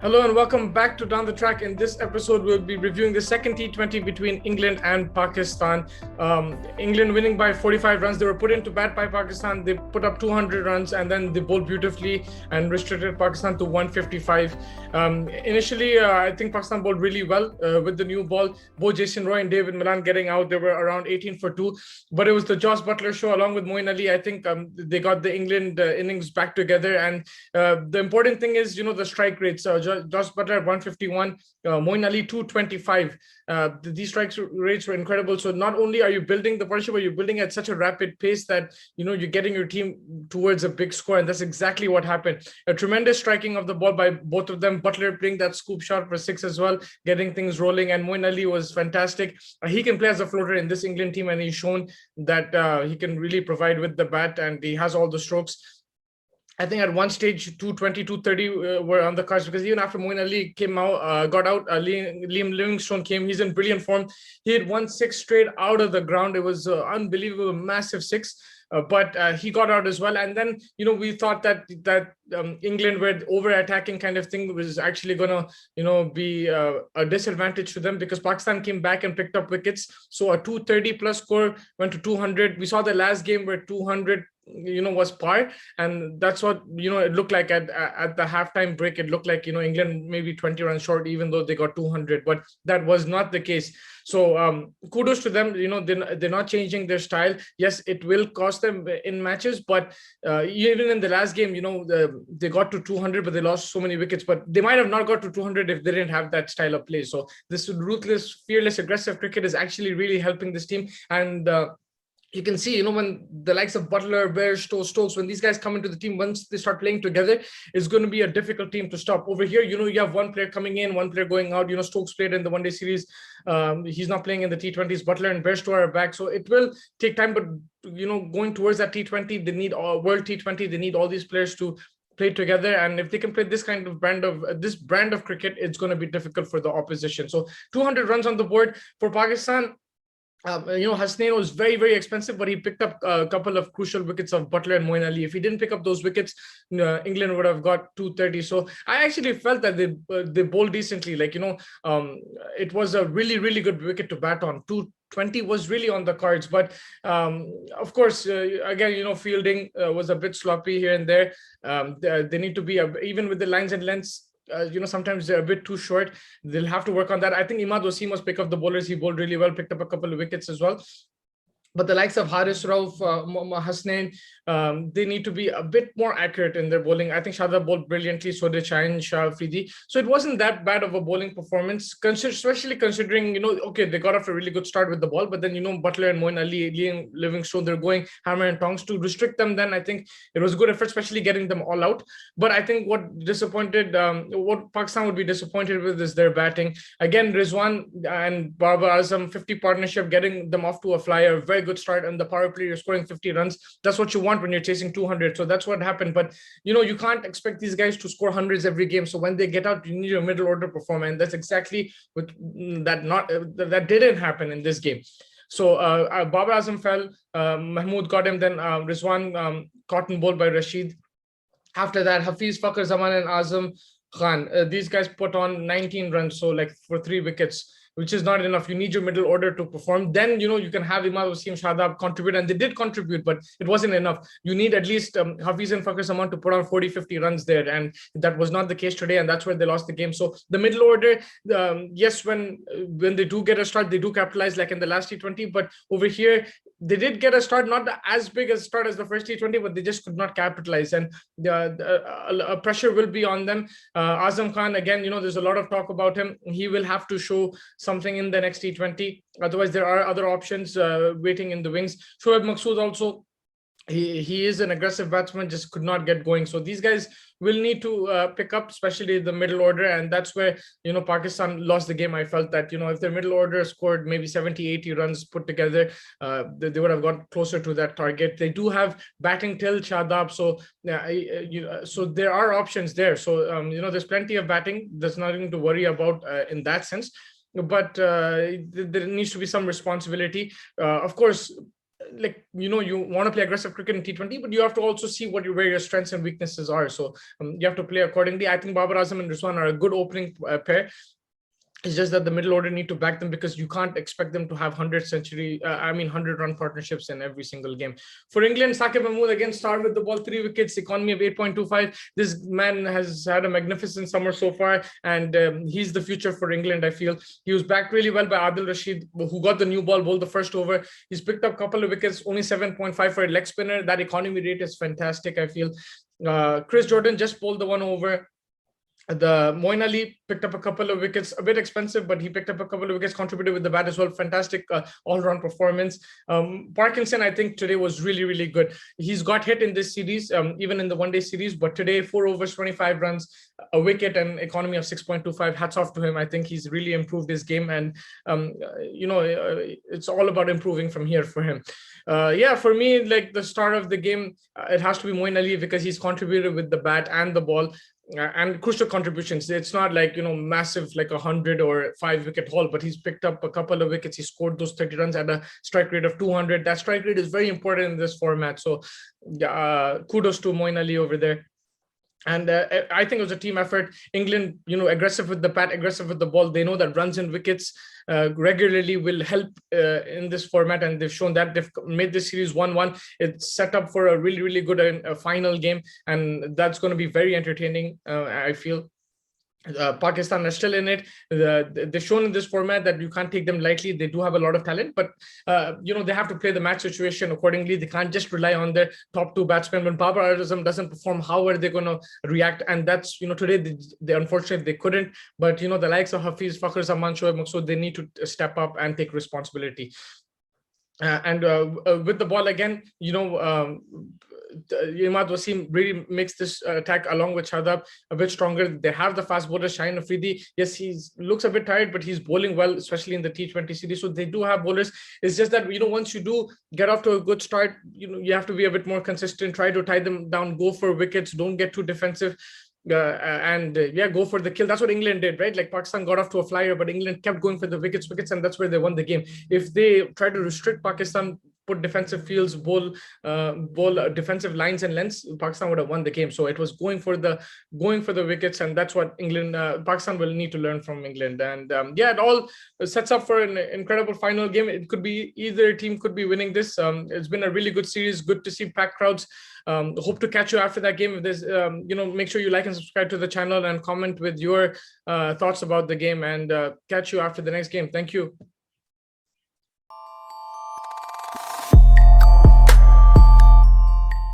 Hello and welcome back to Down the Track. In this episode, we'll be reviewing the second T20 between England and Pakistan. England winning by 45 runs. They were put into bat by Pakistan. They put up 200 runs and then they bowled beautifully and restricted Pakistan to 155. Initially, I think Pakistan bowled really well with the new ball. Both Jason Roy and David Milan getting out. They were around 18 for 2. But it was the Josh Buttler show along with Moeen Ali. I think they got the England innings back together. And the important thing is, the strike rates. Josh Buttler 151, Moeen Ali 225. These strike rates were incredible. So not only are you building the partnership, but you're building at such a rapid pace that you're getting your team towards a big score, and that's exactly what happened. A tremendous striking of the ball by both of them. Buttler playing that scoop shot for 6 as well, getting things rolling, and Moeen Ali was fantastic. He can play as a floater in this England team, and he's shown that he can really provide with the bat, and he has all the strokes. I think at one stage, 220, 230 were on the cards, because even after Moeen Ali got out, Liam Livingstone came. He's in brilliant form. He had won 6 straight out of the ground. It was unbelievable, massive 6. But he got out as well. And then, we thought that England were over-attacking kind of thing was actually going to, be a disadvantage to them, because Pakistan came back and picked up wickets. So a 230 plus score went to 200. We saw the last game where 200 was par, and that's what it looked like at the halftime break. It looked like England maybe 20 runs short, even though they got 200, but that was not the case. So kudos to them. They're not changing their style. Yes, it will cost them in matches, but even in the last game, they got to 200, but they lost so many wickets. But they might have not got to 200 if they didn't have that style of play. So this ruthless, fearless, aggressive cricket is actually really helping this team. And you can see, when the likes of Buttler, Bairstow, Stokes, when these guys come into the team, once they start playing together, it's going to be a difficult team to stop. Over here, you have one player coming in, one player going out. Stokes played in the one-day series. He's not playing in the T20s. Buttler and Bairstow are back. So it will take time, but, going towards that T20, they need World T20. They need all these players to play together, and if they can play this kind of brand of cricket, it's going to be difficult for the opposition. So 200 runs on the board for Pakistan. Hasnain was very, very expensive, but he picked up a couple of crucial wickets of Buttler and Moeen Ali. If he didn't pick up those wickets, England would have got 230. So I actually felt that they bowled decently. It was a really, really good wicket to bat on. 220 was really on the cards, but of course, again, fielding was a bit sloppy here and there. They need to be even with the lines and lengths. Sometimes they're a bit too short. They'll have to work on that. I think Imad Wasim was pick up the bowlers. He bowled really well, picked up a couple of wickets as well. But the likes of Haris Rauf, Hasnain, they need to be a bit more accurate in their bowling. I think Shadab bowled brilliantly, so did Shaheen Shah Afridi. So it wasn't that bad of a bowling performance, especially considering, they got off a really good start with the ball, but then, Buttler and Moeen Ali, Liam Livingstone, they're going hammer and tongs to restrict them. Then I think it was a good effort, especially getting them all out. But I think what Pakistan would be disappointed with is their batting. Again, Rizwan and Babar Azam, 50 partnership, getting them off to a flyer. Very good start, and the power play, you're scoring 50 runs. That's what you want when you're chasing 200. So that's what happened. But you can't expect these guys to score hundreds every game. So when they get out, you need your middle order performance, and that's exactly what that didn't happen in this game. So Babar Azam fell, Mahmood got him, then Rizwan cotton bowled by Rashid. After that, Hafiz, Fakhar Zaman, and Azam Khan, these guys put on 19 runs, so for 3 wickets, which is not enough. You need your middle order to perform. Then, you can have Imad Wasim, Shadab contribute, and they did contribute, but it wasn't enough. You need at least Hafiz and Fakhar Zaman to put on 40, 50 runs there, and that was not the case today, and that's where they lost the game. So the middle order, yes, when they do get a start, they do capitalize like in the last T20, but over here, they did get a start, not as big a start as the first T20, but they just could not capitalize, and a pressure will be on them. Azam Khan, again, there's a lot of talk about him. He will have to show something in the next T20. Otherwise, there are other options waiting in the wings. Shoaib Maqsood also, he is an aggressive batsman, just could not get going. So these guys will need to pick up, especially the middle order, and that's where Pakistan lost the game. I felt that if their middle order scored maybe 70, 80 runs put together, they would have got closer to that target. They do have batting till Shadab, so so there are options there. So there's plenty of batting. There's nothing to worry about in that sense. But there needs to be some responsibility. Of course, like, you want to play aggressive cricket in T20, but you have to also see where your strengths and weaknesses are. So you have to play accordingly. I think Babar Azam and Rizwan are a good opening pair. It's just that the middle order need to back them, because you can't expect them to have 100 run partnerships in every single game. For England, Saqib Mahmood again started with the ball, 3 wickets, economy of 8.25. This man has had a magnificent summer so far, and he's the future for England, I feel. He was backed really well by Adil Rashid, who got the new ball, bowled the first over. He's picked up a couple of wickets, only 7.5 for a leg spinner. That economy rate is fantastic, I feel. Chris Jordan just bowled the one over. The Moin Ali picked up a couple of wickets, a bit expensive, but he picked up a couple of wickets, contributed with the bat as well. Fantastic all-round performance. Parkinson, I think today was really, really good. He's got hit in this series, even in the one-day series, but today 4 overs, 25 runs, a wicket, and economy of 6.25. Hats off to him. I think he's really improved his game, and it's all about improving from here for him. For me, like the start of the game, it has to be Moin Ali, because he's contributed with the bat and the ball. And crucial contributions. It's not like, massive, like 100 or 5 wicket haul, but he's picked up a couple of wickets. He scored those 30 runs at a strike rate of 200. That strike rate is very important in this format. So kudos to Moin Ali over there. And I think it was a team effort. England, aggressive with the bat, aggressive with the ball. They know that runs and wickets regularly will help in this format, and they've shown that. They've made this series 1-1. It's set up for a really, really good final game, and that's going to be very entertaining, I feel. Pakistan are still in it. They've shown in this format that you can't take them lightly. They do have a lot of talent, but they have to play the match situation accordingly. They can't just rely on their top 2 batsmen. When Babar Azam doesn't perform, how are they going to react? And that's, today they unfortunately they couldn't. But the likes of Hafiz, Fakhar Zaman, Shoaib Maqsood, they need to step up and take responsibility. With the ball again, Imad Wasim really makes this attack along with Shadab a bit stronger. They have the fast bowler Shaheen Afridi. Yes, he looks a bit tired, but he's bowling well, especially in the T20 series. So they do have bowlers. It's just that, once you do get off to a good start, you have to be a bit more consistent, try to tie them down, go for wickets, don't get too defensive. Go for the kill. That's what England did, right? Like Pakistan got off to a flyer, but England kept going for the wickets, and that's where they won the game. If they try to restrict Pakistan, put defensive fields, bowl defensive lines and lengths, Pakistan would have won the game. So it was going for the wickets, and that's what Pakistan will need to learn from England. And it all sets up for an incredible final game. It could be either team could be winning this. It's been a really good series. Good to see packed crowds. Hope to catch you after that game. If there's, make sure you like and subscribe to the channel and comment with your thoughts about the game, and catch you after the next game. Thank you.